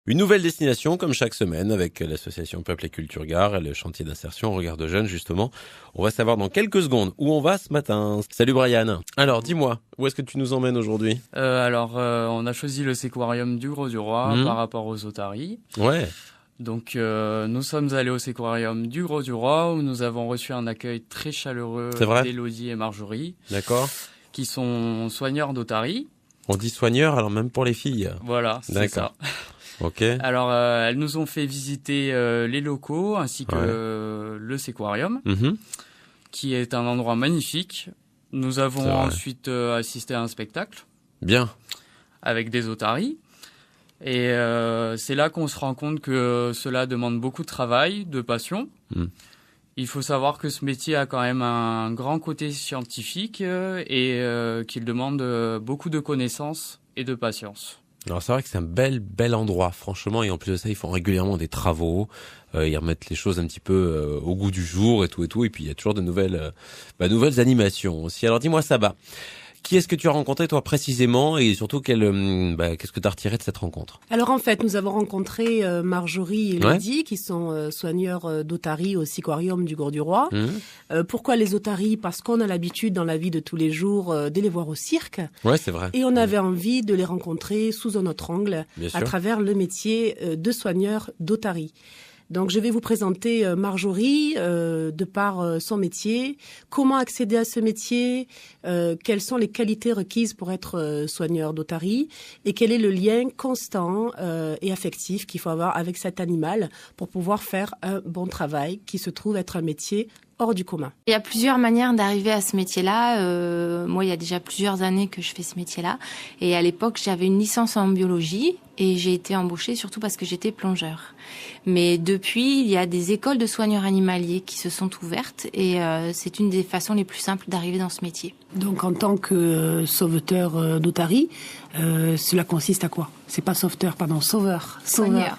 Une nouvelle destination comme chaque semaine avec l'association Peuple et Culture Gare et le chantier d'insertion Regard de Jeunes justement. On va savoir dans quelques secondes où on va ce matin. Salut Brian. Alors dis-moi, où est-ce que tu nous emmènes aujourd'hui ? On a choisi le Séquarium du Grau-du-Roi par rapport aux otaries. Ouais. Donc nous sommes allés au Séquarium du Grau-du-Roi où nous avons reçu un accueil très chaleureux d'Élodie et Marjorie. D'accord. Qui sont soigneurs d'otaries. On dit soigneurs alors même pour les filles. Voilà, c'est ça. Ok. Alors elles nous ont fait visiter les locaux ainsi que le Séquarium, qui est un endroit magnifique. Nous avons ensuite assisté à un spectacle. Bien. Avec des otaries. Et c'est là qu'on se rend compte que cela demande beaucoup de travail, de passion. Il faut savoir que ce métier a quand même un grand côté scientifique et qu'il demande beaucoup de connaissances et de patience. Alors c'est vrai que c'est un bel endroit, franchement, et en plus de ça, ils font régulièrement des travaux, ils remettent les choses un petit peu au goût du jour et tout, et puis il y a toujours de nouvelles animations aussi. Alors dis-moi Saba, qui est-ce que tu as rencontré toi précisément et surtout qu'est-ce que tu as retiré de cette rencontre ? Alors en fait, nous avons rencontré Marjorie et Élodie qui sont soigneurs d'otaries au Séquarium du Grau-du-Roi. Pourquoi les otaries ? Parce qu'on a l'habitude dans la vie de tous les jours de les voir au cirque. Ouais, c'est vrai. Et on avait envie de les rencontrer sous un autre angle à travers le métier de soigneur d'otaries. Donc, je vais vous présenter Marjorie, de par son métier, comment accéder à ce métier, quelles sont les qualités requises pour être soigneur d'otarie et quel est le lien constant et affectif qu'il faut avoir avec cet animal pour pouvoir faire un bon travail qui se trouve être un métier hors du commun. Il y a plusieurs manières d'arriver à ce métier-là. Moi, il y a déjà plusieurs années que je fais ce métier-là. Et à l'époque, j'avais une licence en biologie et j'ai été embauchée surtout parce que j'étais plongeur. Mais depuis, il y a des écoles de soigneurs animaliers qui se sont ouvertes et c'est une des façons les plus simples d'arriver dans ce métier. Donc, en tant que sauveteur d'otaries, cela consiste à quoi ? C'est pas sauveteur, pardon, sauveur. Soigneur,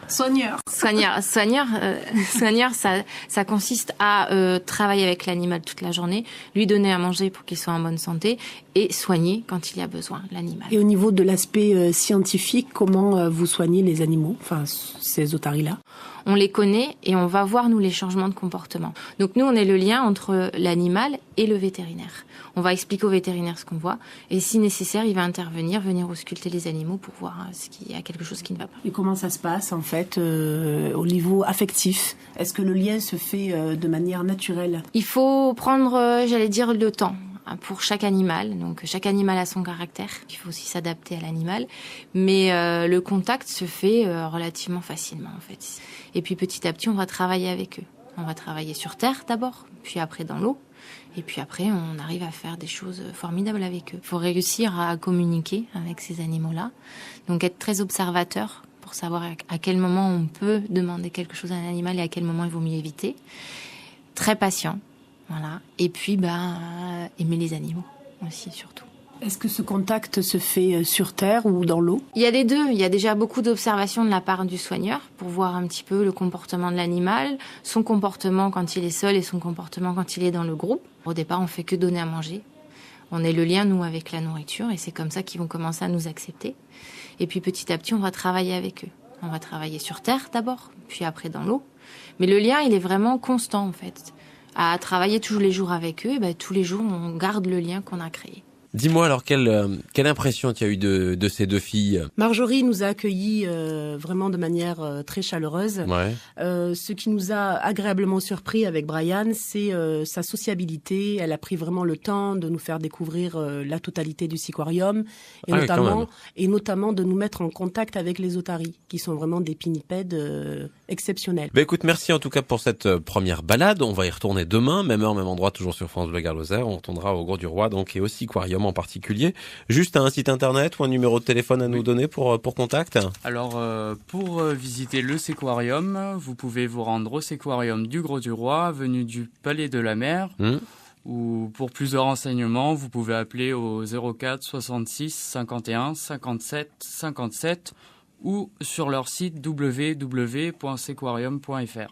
ça consiste à travailler avec l'animal toute la journée, lui donner à manger pour qu'il soit en bonne santé et soigner quand il y a besoin l'animal. Et au niveau de l'aspect scientifique, comment vous soignez les animaux, enfin ces otaries-là ? On les connaît et on va voir, nous, les changements de comportement. Donc nous, on est le lien entre l'animal et le vétérinaire. On va expliquer au vétérinaire ce qu'on voit et si nécessaire, il va intervenir, venir ausculter les animaux pour voir s'il y a quelque chose qui ne va pas. Et comment ça se passe, en fait, au niveau affectif ? Est-ce que le lien se fait de manière naturelle ? Il faut prendre, le temps pour chaque animal. Donc chaque animal a son caractère. Il faut aussi s'adapter à l'animal. Mais le contact se fait relativement facilement, en fait. Et puis petit à petit, on va travailler avec eux. On va travailler sur terre d'abord, puis après dans l'eau. Et puis après, on arrive à faire des choses formidables avec eux. Il faut réussir à communiquer avec ces animaux-là. Donc être très observateur pour savoir à quel moment on peut demander quelque chose à un animal et à quel moment il vaut mieux éviter. Très patient, voilà. Et puis, aimer les animaux aussi, surtout. Est-ce que ce contact se fait sur terre ou dans l'eau ? Il y a les deux. Il y a déjà beaucoup d'observations de la part du soigneur pour voir un petit peu le comportement de l'animal, son comportement quand il est seul et son comportement quand il est dans le groupe. Au départ, on fait que donner à manger. On est le lien, nous, avec la nourriture et c'est comme ça qu'ils vont commencer à nous accepter. Et puis petit à petit, on va travailler avec eux. On va travailler sur terre d'abord, puis après dans l'eau. Mais le lien, il est vraiment constant, en fait. À travailler tous les jours avec eux, tous les jours, on garde le lien qu'on a créé. Dis-moi alors, quelle impression tu as eu de ces deux filles ? Marjorie nous a accueillis vraiment de manière très chaleureuse. Ouais. Ce qui nous a agréablement surpris avec Brian, c'est sa sociabilité. Elle a pris vraiment le temps de nous faire découvrir la totalité du Séquarium et notamment de nous mettre en contact avec les otaries, qui sont vraiment des pinnipèdes exceptionnels. Écoute, merci en tout cas pour cette première balade. On va y retourner demain, même heure, même endroit, toujours sur France Bleu Gare-Lozère. On retournera au Grau-du-Roi donc et au Séquarium en particulier. Juste un site internet ou un numéro de téléphone à nous donner pour contact ? Alors, pour visiter le Séquarium, vous pouvez vous rendre au Séquarium du Grau-du-Roi, avenue du Palais de la Mer. Ou pour plus de renseignements, vous pouvez appeler au 04 66 51 57 57 ou sur leur site www.sequarium.fr.